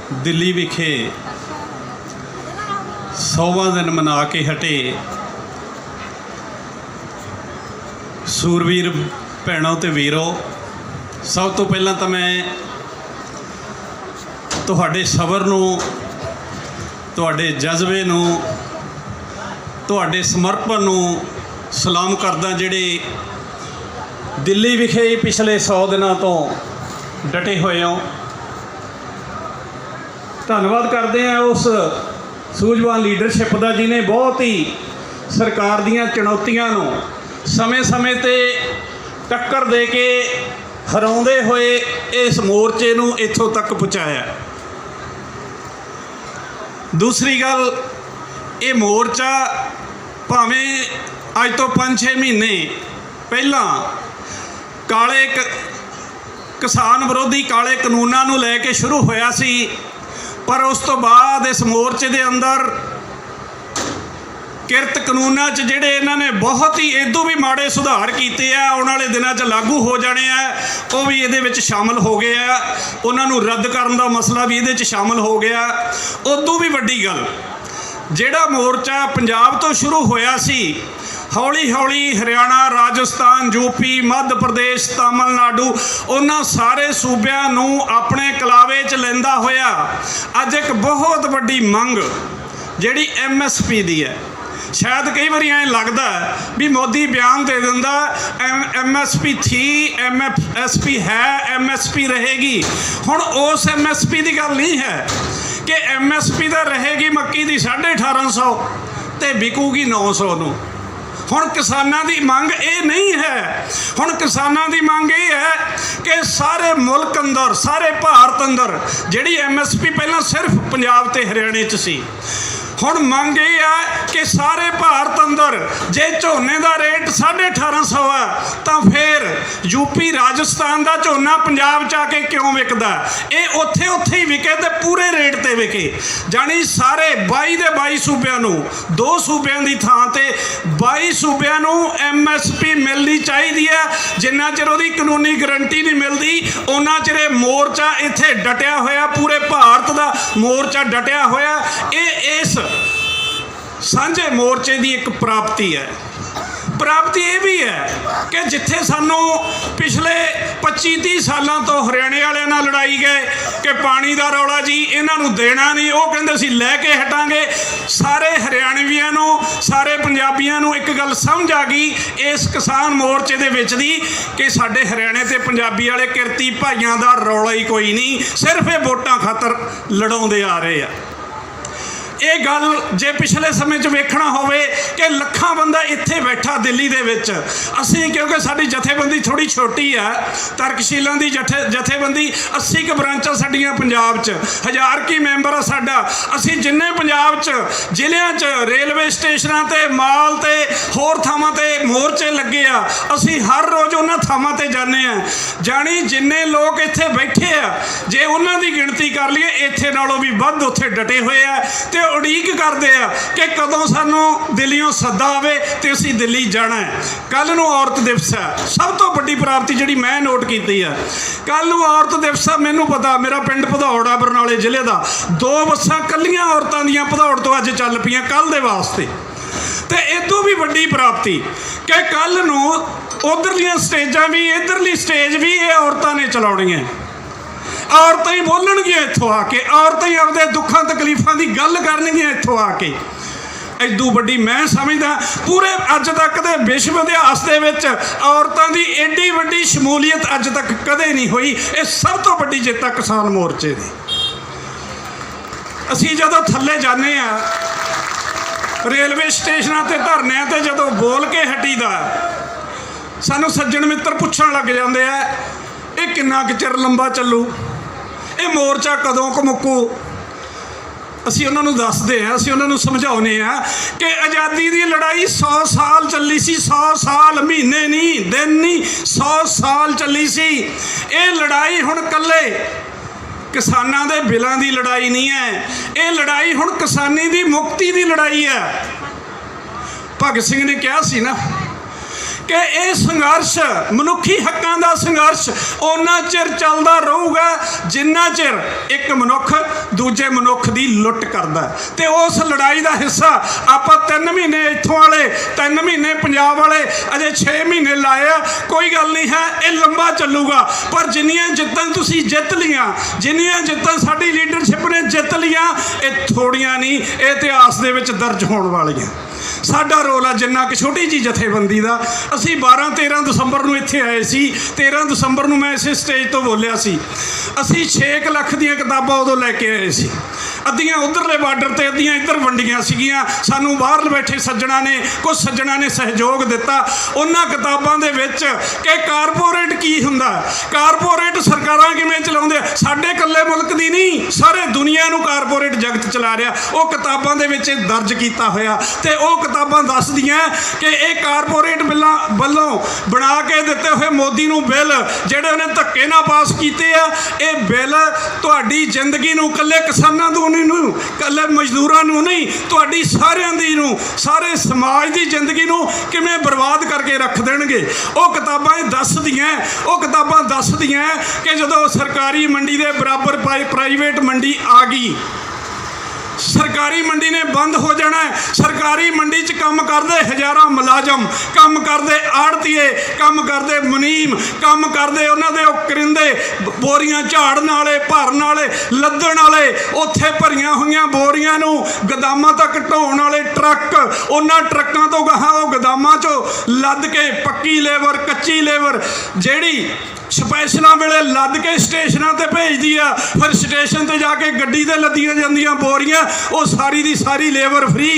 दिल्ली विखे 100वां दिन मना के हटे सूरवीर भैनों ते वीरों, सब तो पहला तो मैं तुहाडे सबर नूं, तुहाडे जज्बे नूं, तुहाडे समर्पण नूं सलाम करदा, जिहड़े दिल्ली विखे पिछले 100 दिनों तो डटे हुए हो। धन्नवाद करते हैं उस सूझवान लीडरशिप का जिन्हें बहुत ही सरकार दीयां चुनौतियां नूं समय समय ते टक्कर दे के हराउंदे हुए इस मोर्चे नूं इत्थों तक पहुँचाया। दूसरी गल, ये मोर्चा भावें अज तो 5-6 महीने पहला काले किसान विरोधी काले कानूनों नूं लैके शुरू होया सी, पर उस तो बाद इस मोर्चे दे अंदर किरत कानूनों जिहड़े इन्हां ने बहुत ही इदों भी माड़े सुधार कीते आ, आउण वाले दिनां 'च लागू हो जाने आ, वो भी इहदे विच शामिल हो गए आ। उन्हां नूं रद्द करन दा मसला भी इहदे 'च शामिल हो गया। उदों भी वड्डी गल, जिहड़ा मोर्चा पंजाब तो शुरू होया सी, हौली हौली हरियाणा, राजस्थान, यूपी, मध्य प्रदेश, तमिलनाडु, उन्हां सारे सूबियां नूं अपने कलावे च लैंदा होया अज एक बहुत वड्डी मंग जिहड़ी MSP दी है। शायद कई बार ऐ लगता भी मोदी बयान दे दिंदा MSP थी, MSP है, MSP रहेगी। हुण उस MSP की गल नहीं है कि MSP तो रहेगी मक्की की 1850 ते बिकूगी 900 नूं। हुण किसानां दी मंग ये नहीं है, हुण किसानां दी मंग ये है कि सारे मुल्क अंदर, सारे भारत अंदर जिहड़ी MSP पहलां सिर्फ पंजाब ते हरियाणे च सी, हुण मंग ये है कि सारे भारत अंदर जे झोने का रेट 1850 है तो फिर यूपी राजस्थान का झोना पंजाब च आके क्यों विकदा? ये उत्थे उत्थे ही विके तो पूरे रेट ते विके। जानी सारे 22 के 22 सूबियां नूं, 2 सूबियां की थां ते 22 सूबियां नूं MSP मिलनी चाहिए है। जिन्ना चिर उहदी कानूनी गारंटी नहीं मिलती उन्ना चिर मोर्चा इत्थे डटिया होया, पूरे भारत का मोर्चा डटिया होया। ये इस सांझे मोर्चे की एक प्राप्ति है। प्राप्ति ये भी है कि जिथे सानू पिछले 25-30 सालों तो हरियाणे वाले नाल लड़ाई गए कि पानी का रौला जी इन्हों देना नहीं, वो कहते असीं लैके हटांगे। सारे हरियाणवियां नूं, सारे पंजाबियां नूं एक गल समझ आ गई इस किसान मोर्चे दे विच दी कि साडे हरियाणे ते पंजाबी वाले किरती भाइयों का रौला ही कोई नहीं, सिर्फ ये वोटां खातर लड़ाउंदे आ रहे आ। ये गल जे पिछले समय च वेखना होवे कि लखां बंदा इत्थे बैठा दिल्ली दे विच, असीं क्योंकि साडी जथेबंदी थोड़ी छोटी है, तरकशीलां दी जथेबंदी 80 क ब्रांचां साडीआं पंजाब च, 1000 की मैंबर आ साडा। असीं जिन्ने पंजाब च जिलिਆਂ च रेलवे स्टेशनां ते माल ते होर थावां ते मोर्चे लगे आ, असीं हर रोज़ उन्हां थावां ते जाने आ। जानी जिन्ने लोग इत्थे बैठे आ जे उन्हां दी गिणती कर लईए इत्थे नालों भी वध उत्थे डटे होए आ ते उड़ीक करते हैं कि कदों सानू दिल्लियों सद्दा आवे ते असीं दिल्ली जाना है। कल नूं औरत दिवस है, सब तो वड्डी प्राप्ति जिहड़ी मैं नोट की है, कल नूं औरत दिवस है। मैनूं पता मेरा पिंड भदौड़ आ बरनाले जिले का, 2 बसां कल्लियां औरतां दीयां भदौड़ तो अज चल पईआं कल दे वास्ते। तो इदों भी वड्डी प्राप्ति कि कल नूं उधरलियां स्टेजां भी इधरली स्टेज भी ये औरतां ने चलाउणीआं। औरतां ही बोलणगियां इत्थों आके, औरतां ही अपने दुखों तकलीफों की गल करनगियां इत्थों आके। इदू वड्डी मैं समझदा पूरे अज तक दे विश्व इतिहास दे विच औरतां दी एडी वड्डी शमूलीयत अज तक कदे नहीं हुई। ये सब तो वड्डी जित है किसान मोर्चे दी। असीं जदों थल्ले जाने आ रेलवे स्टेशनां ते धरनिਆਂ ते जदों बोल के हटीदा, सानूं सज्जण मित्र पुछण लग जांदे आ ये किन्ना क चिर लंबा चलू, ये मोर्चा कदों क मुक्कू। असीं उन्हां नूं दसदे आ, असीं उन्हां नूं समझाउने आ कि आज़ादी की लड़ाई 100 साल चली सी, 100 साल, महीने नहीं, दिन नहीं, 100 साल चली सी। ये लड़ाई हुण कल्ले किसानां दे बिलां दी लड़ाई नहीं है, ये लड़ाई हुण किसानी दी मुक्ति दी लड़ाई है। भगत सिंह ने कहा सी ना कि यह संघर्ष मनुखी हकों का संघर्ष उन्ना चिर चलता रहूगा जिन्ना चिर एक मनुख दूजे मनुख की लुट करता है। तो उस लड़ाई का हिस्सा आप 3 महीने इत्थों वाले 3 महीने पंजाब वाले अजे 6 महीने लाए, कोई गल नहीं है, ये लंबा चलूगा। पर जिन्नियां जित्तां तुसीं जित लियां, जिन्नियां जित्तां साडी लीडरशिप ने जित लियां, ये थोड़ियां नहीं, ये इतिहास दे विच दर्ज होण वालियां। साडा रोल है जिन्ना कि छोटी जी जथेबंदी का, असी 12-13 दसंबर को इत्थे आए सी। 13 दसंबर को मैं इस स्टेज तो बोलिया सी। असी 6 लाख दीयां किताबां उदों लैके आए सी, अद्धियां उधरले बार्डर ते अद्धियां इधर वंडियां सीगियां। सानू बाहर बैठे सज्जणा ने, कुछ सज्जणा ने सहयोग दिता उन्हां किताबां दे विच कि कारपोरेट की हुंदा, कारपोरेट सरकारां किवें चलाउंदे, साडे कल्ले मुल्क दी नहीं सारे दुनिया नूं कारपोरेट जगत चला रहा, वो किताबां दे विच दर्ज कीता होया। ते वो किताबां दसदियां कि ये कारपोरेट बिल्लां वल्लों बना के दिते हुए मोदी नूं बिल जिहड़े उहने धक्के नाल पास कीते आ, ये बिल तुहाडी जिंदगी नूं कल्ले किसानां नूं कल्ले मजदूरां नूं नहीं, तुहाडी सारिआं दी नूं सारे समाज की जिंदगी नूं किवें बर्बाद करके रख देणगे। वो किताबां दसदियां, वो किताबां दसदियां कि जदों सरकारी मंडी दे बराबर प्राइवेट मंडी आ गई, सरकारी मंडी ने बंद हो जाना है। सरकारी मंडी च काम करते हज़ारां मुलाजम, काम करते आड़तीए, काम करते मुनीम, काम करते उन्होंने करिंदे, बोरियां झाड़न वाले, भरन वाले, लदण वाले, उत्थे भरियां हुई बोरियां नूं गोदामां तक ढोण वाले ट्रक, उन्हां ट्रकों तो गाहां वो गोदामां चों लद के पक्की लेबर, कच्ची लेबर जिहड़ी स्पैशलों वेले लद के स्टेशनों पर भेजती है, फिर स्टेशन पर जाके गड्डी ते लदियां जांदियां बोरियां, वो सारी दी सारी लेबर फ्री,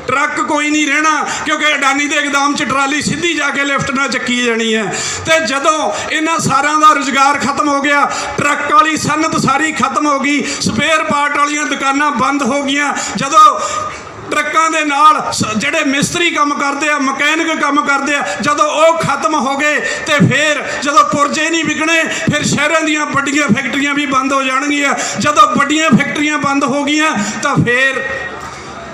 ट्रक कोई नहीं रहना क्योंकि अडानी के गोदाम च ट्राली सीधी जाके लिफ्ट ना चक्की जानी है। तो जदों इन्हां सारां दा रोजगार खत्म हो गया, ट्रक वाली सनत सारी खत्म हो गई, स्पेयर पार्ट वाली दुकानां बंद हो गई, जदों ट्रकों के नाल जिहड़े मिस्त्री काम करते हैं, मकैनिक काम करते हैं, जदों वो खत्म हो गए तो फिर जदों पुरजे नहीं विकने, फिर शहरों दीयां वड्डियां फैक्ट्रियां भी बंद हो जाणगियां। जदों वड्डियां फैक्ट्रियां बंद हो गईयां तो फिर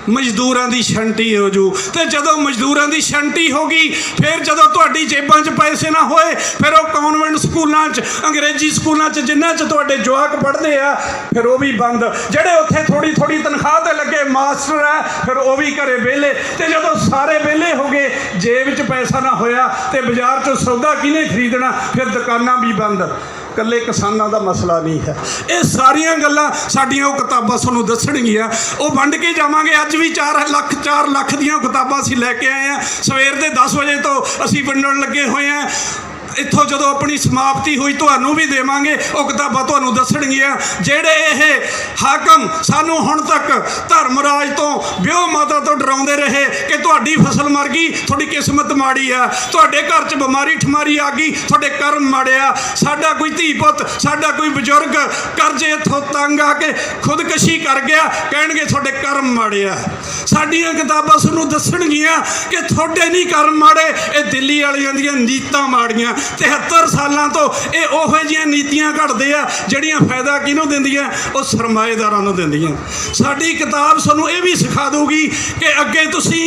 मजदूरां दी छंटी हो जू, तो जदों मजदूरां दी छंटी हो गई, फिर जदों तुहाडी जेबां च पैसे ना होए, फिर वो कॉन्वेंट स्कूलों अंग्रेजी स्कूलों जिन्हां च तुहाडे जवाक पढ़ते हैं, फिर वो भी बंद, जिहड़े उत्थे थोड़ी थोड़ी तनख्वाह ते लगे मास्टर है, फिर वो भी घरे वेले। तो जदों सारे वेले हो गए, जेब च पैसा ना होया, तो बाजार चों सौदा किहने खरीदना, फिर दुकानां भी बंद। कल्ले किसानां दा मसला नहीं है, ये सारियां गल्लां साडियां किताबां सानूं दसणगियां, वो वंड के जावांगे। अज भी 4 लाख दीयां किताबां असीं लैके आए हैं, सवेर दे 10 बजे तो असीं वंडण लगे हुए हैं। इत्थों जदों अपनी समाप्ति हुई तुहानूं भी देवांगे, वो किताबां तुहानूं दसणगियां जिहड़े ये हाकम सानूं हुण तक धर्मराज तो ब्योह माता तो डराउंदे रहे कि तुहाडी फसल मर गई, तुहाडी किस्मत माड़ी आ, तुहाडे घर च बीमारी ठमारी आ गई, तुहाडे कर्म माड़े आ, साडा कोई धी पुत, साडा कोई बजुर्ग करजे इत्थों तंग आके खुदकशी कर गया, कहणगे तुहाडे कर्म माड़े आ। साडीआं किताबां सानूं दसणगियां कि तुहाडे नहीं कर्म माड़े, ये दिल्ली वालियां दीयां नीतां माड़ियां। 73 सालों तो ये ओहो जिहियां नीतियां घड़ते हैं जिहड़ियां फायदा किहनूं दिंदियां, वो सरमाएदारां नूं दिंदियां। साडी किताब सानूं ये भी सिखा दूगी कि अगे तुसीं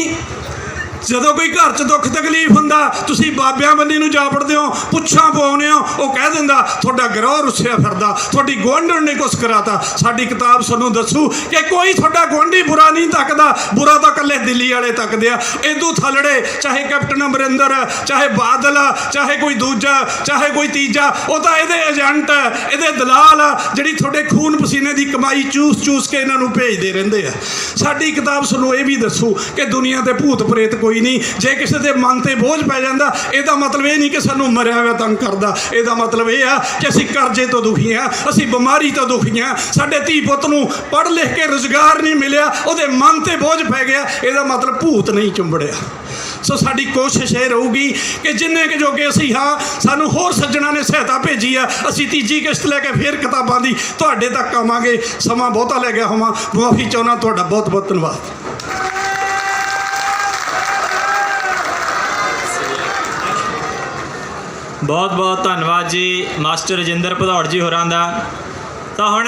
जदों कोई घर च दुख तकलीफ हुंदा, तुसीं बाबियां बन्नी नूं जा पड़दे हो, पुੱਛਾਂ पाउने हो, वो कह दिंदा तुहाडा गिरोह रुस्सिया फिरदा, तुहाडी गुआंढण ने कुछ कराता। साडी किताब सानूं दस्सू कि कोई तुहाडा गुआंढी बुरा नहीं तकदा, बुरा तो कल्ले दिल्ली वाले तकदे आ। इदू थलड़े चाहे कैप्टन अमरिंदर, चाहे बादल, चाहे कोई दूजा, चाहे कोई तीजा, वो तो इहदे एजेंट, इहदे दलाल जिहड़ी तुहाडे खून पसीने की कमाई चूस चूस के इन्हां नूं भेजदे रहिंदे आ। साडी किताब सानूं ये भी दस्सू कि दुनिया ते भूत प्रेत कोई नहीं, जे किसी के मन से बोझ पै जाता, यदा मतलब ये नहीं कि सानू मरिया हुआ तंग करता, यदा मतलब यह है कि असी कर्जे तो दुखी हाँ, असी बीमारी तो दुखी हाँ, साडे धी पुत नूं पढ़ लिख के रोजगार नहीं मिलिया, उहदे मन से बोझ पै गया, यदा मतलब भूत नहीं चुंबड़िया। सो साडी कोशिश ये रहूगी कि जिन्ने के जोगे असी हाँ, सानू होर सज्जणा ने सहायता भेजी है, असी तीजी किश्त लैके फिर किताबां दी तुहाडे तक आवांगे। समा बहुता लै गया होवां, माफ़ी चाहुंदा, तुहाडा बहुत बहुत धन्नवाद। बहुत बहुत धन्यवाद जी मास्टर रजिंदर भदौड़ जी होरां दा। तो हुण